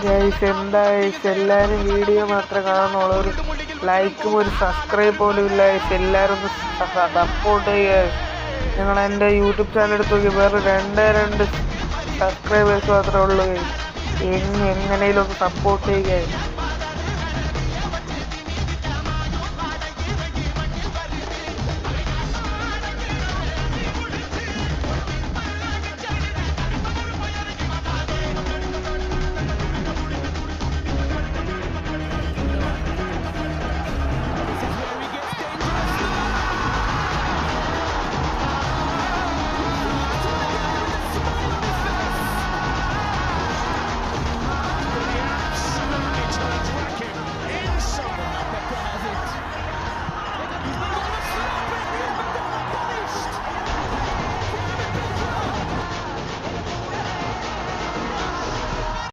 Guys എന്താ guys എല്ലാവരും video മാത്രമേ കാണുന്നുള്ളൂ, ഒരു ലൈക്കും ഒരു സബ്സ്ക്രൈബ് പോലും ഇല്ല ഗൈസ്. എല്ലാവരും ഒന്ന് സപ്പോർട്ട് ചെയ്യുക. നിങ്ങൾ എൻ്റെ യൂട്യൂബ് ചാനൽ എടുത്ത് നോക്കി, വേറെ 2 സബ്സ്ക്രൈബേഴ്സ് മാത്രമേ ഉള്ളൂ ഗൈസ്. എങ്ങനെയും ഒന്ന് സപ്പോർട്ട് ചെയ്യുക.